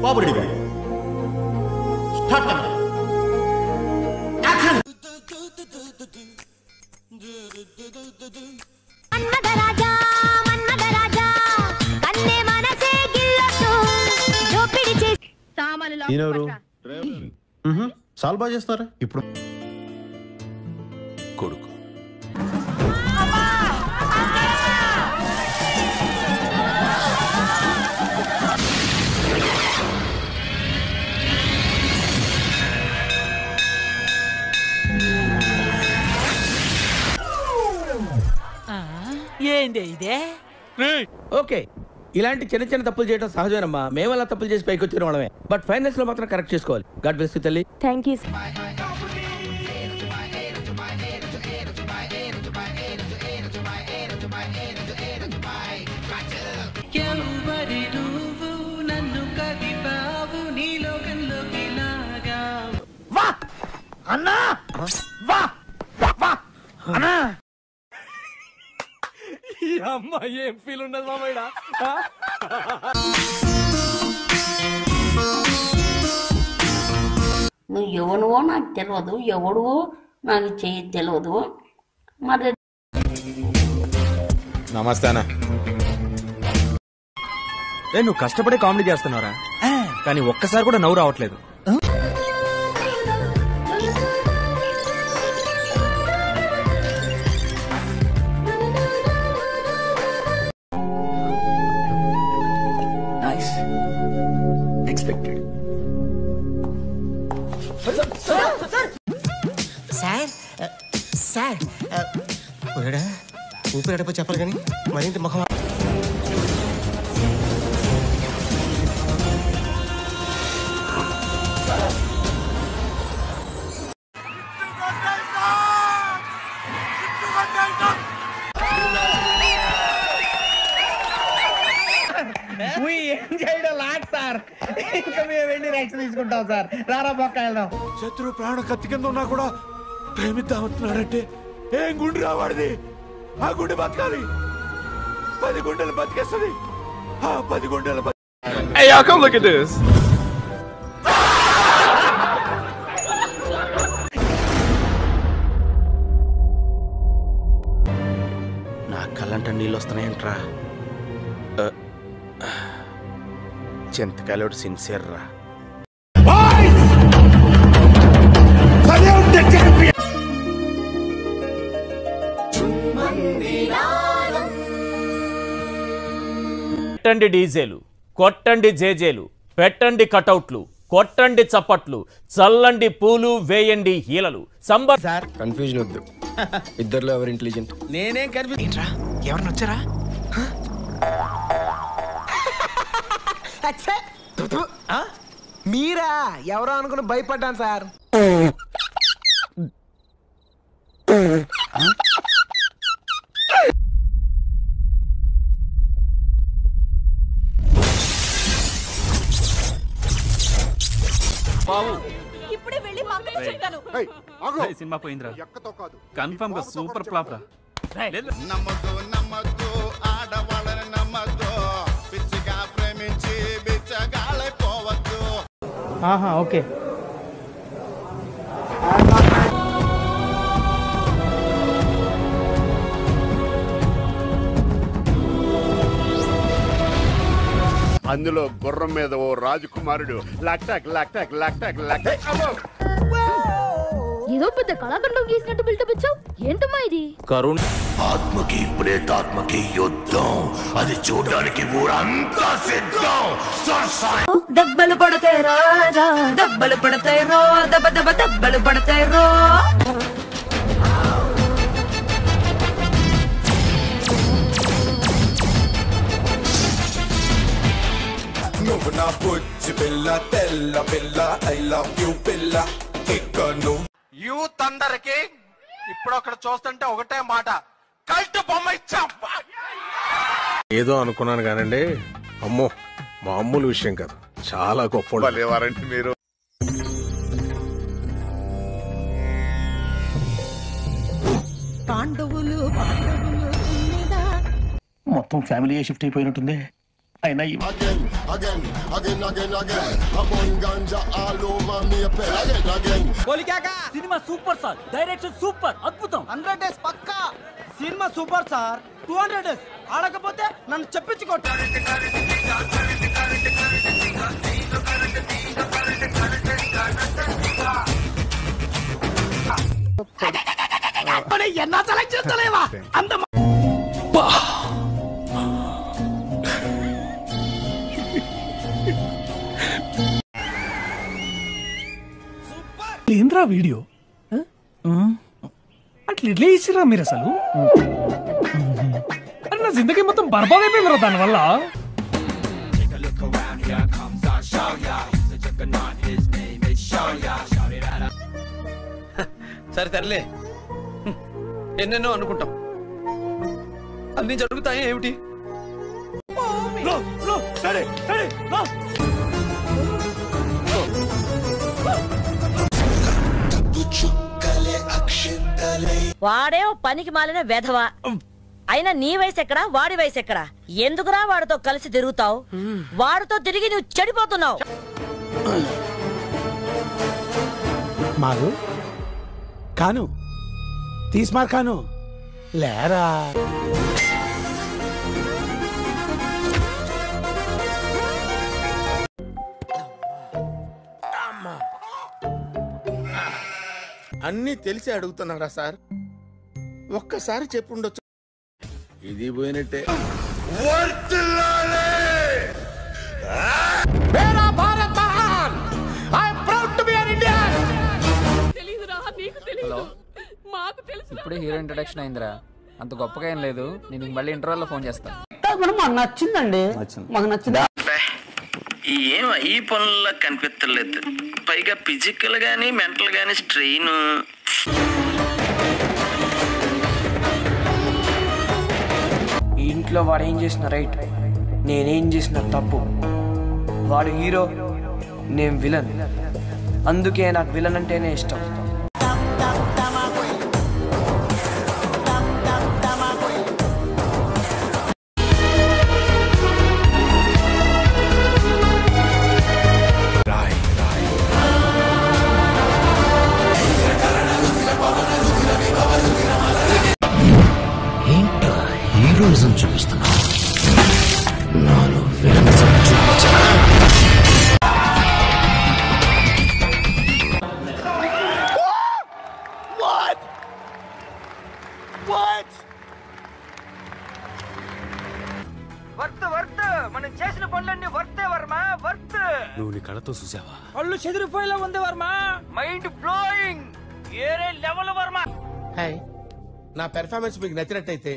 బాబు ready start action. చాలా బాగా చేస్తారా ఇప్పుడు కొడుకు. ఏంది ఇదే? ఓకే, ఇలాంటి చిన్న చిన్న తప్పులు చేయడం సహజమేనమ్మా. మేము అలా తప్పులు చేసి పైకి వచ్చిన వాళ్ళమే. బట్ ఫైనల్స్ లో మాత్రం కరెక్ట్ చేసుకోవాలి. గాడ్ బ్లెస్ యు తల్లి. Thank you. అన్నా వా వా అన్నా. ఈ అమ్మాయి ఏం ఫీల్ ఉన్నది మామయ్య? నువ్వు ఎవనువో నాకు తెలియదు, ఎవడువో నాకు చేయి తెలియదు. మరి నమస్తే అన్న. నువ్వు కష్టపడి కామెడీ చేస్తున్నారా? కానీ ఒక్కసారి కూడా నవ్వు రావట్లేదు. సార్ ఊపిరి అడప చెప్పాలి కానీ మరింత ముఖం. ఇంకా మేము వెళ్ళి రైట్స్ తీసుకుంటాం సార్. రారా పక్క వెళ్దాం. శత్రు ప్రాణ కత్తి కింద ఉన్నా కూడా ప్రేమిద్దామంటున్నాడంటే ఏం గుండె రావాడిది. ఆ గుండె బతకాలి. 10 గుండెలు బతికేస్తుంది. ఆ 10 గుండెలు Hey, y'all come look at this. నా కళ్ళంట నీళ్ళు వస్తున్నాయంట్రా. చింతకాయలోడు సిన్సియర్ రా. పెట్టండి డీజేలు, కొట్టండి జేజేలు, పెట్టండి కటౌట్లు, కొట్టండి చప్పట్లు, చల్లండి పూలు, వేయండి హీలలు. సార్ కన్ఫ్యూజన్ వద్దు. ఇద్దరులో ఎవరు ఇంటెలిజెంట్? నేనేం కన్ఫ్యూజ్. ఏంట్రా ఎవరిని వచ్చారా? మీరా? ఎవరో అనుకుని భయపడ్డాను సార్. ఇప్పుడే వెళ్ళి మా అక్కకి చెప్తాను. సినిమా పోయిందిరా. కన్ఫర్మ్ గా సూపర్ ఫ్లాప్ రా. నమ్మద్దు నమ్మద్దు ఆడవాళ్ళని నమ్మద్దు. పిచ్చిగా ప్రేమించి బిచ్చగాళ్ళైపోవద్దు. ఓకే. అందులో గుర్రం మీద ఓ రాజకుమారుడు లక్టాక్ లక్టాక్ లక్టాక్ లక్టాక్. ఏదో పెద్ద కళాఖండం గీసినట్టు బిల్డప్ ఇచ్చావు. ఏంటమ్మా ఇది? కరుణ్ ఆత్మకి ప్రేతాత్మకి యుద్ధం. అది చూడడానికి ఊరంతా సిద్ధం. దెబ్బలు పడతాయి రాజా, దెబ్బలు పడతాయి రో, దెబ్బ దెబ్బ దెబ్బలు పడతాయి రో. నువ్వు నా బుజ్జి పిల్ల తెల్ల పిల్ల ఐ లవ్ యూ పిల్ల. ఇక నువ్వు యూత్ అందరికి ఇప్పుడు అక్కడ చూస్తుంటే ఒకటే మాట, కల్ట్ బొమ్మ ఇచ్చాం. ఏదో అనుకున్నాను కానండి, అమ్మో మామూలు విషయం కాదు, చాలా గొప్ప. ఎవరంటే మీరు పాండవులు మొత్తం ఫ్యామిలీ షిఫ్ట్ అయిపోయినట్టుంది. Cinema super sir, direction super, అద్భుతం. 100 డేస్ పక్కా సినిమా సూపర్ సార్. 200 డేస్ ఆడకపోతే నన్ను చెప్పించుకోండి. ఎన్నా సెలెక్ట్ చేస్తలేవా అంత ఏంద్రా వీడియో అట్లా ఇట్లా ఇచ్చిరా మీరు అసలు? అరే నా జిందగీ మొత్తం బర్బాద్ అయిపోయిందిరా దానివల్ల. సరే సర్లే, ఎన్నెన్నో అనుకుంటాం, అన్ని జరుగుతాయి ఏమిటి? వాడే పనికి మాలిన వెధవా. అయినా నీ వయసు ఎక్కడా, వాడి వయసు ఎక్కడా? ఎందుకురా వాడితో కలిసి తిరుగుతావు? వాడితో తిరిగి నువ్వు చెడిపోతున్నావు. మారు కాను తీస్మార్ కాను లేరా. అన్నీ తెలిసి అడుగుతున్నారా సార్? ఒక్కసారి చెప్పుండొచ్చు. ఇది పోయినట్టే. ఇప్పుడే హీరో ఇంట్రొడక్షన్ అయిందిరా, అంత గొప్పగా ఏం లేదు. నేను మళ్ళీ ఇంటర్వెల్లో ఫోన్ చేస్తాను. మాకు నచ్చిందండి, మాకు నచ్చింది. ఏం ఈ పనుల్లో కనిపించలేదు, పైగా ఫిజికల్ గానీ మెంటల్ గానీ స్ట్రెయిన్. ఇంట్లో వాడు ఏం చేసిన రైట్, నేనేం చేసిన తప్పు. వాడు హీరో, నేను విలన్. అందుకే నాకు విలన్ అంటేనే ఇష్టం. హీరోయిజం చూపిస్తున్నా, నాలో విలనిజం చూపించరా? మనం చేసిన పనులన్నీ వర్తే వర్మ, వర్త్. నువ్వు నీ కళ్ళతో చూసావా? పళ్ళు చెదిరిపోయేలా ఉంది వర్మ. మైండ్ బ్లోయింగ్, ఏరే లెవెల్ వర్మ. హాయ్, నా పెర్ఫార్మెన్స్ మీకు నచ్చినట్టయితే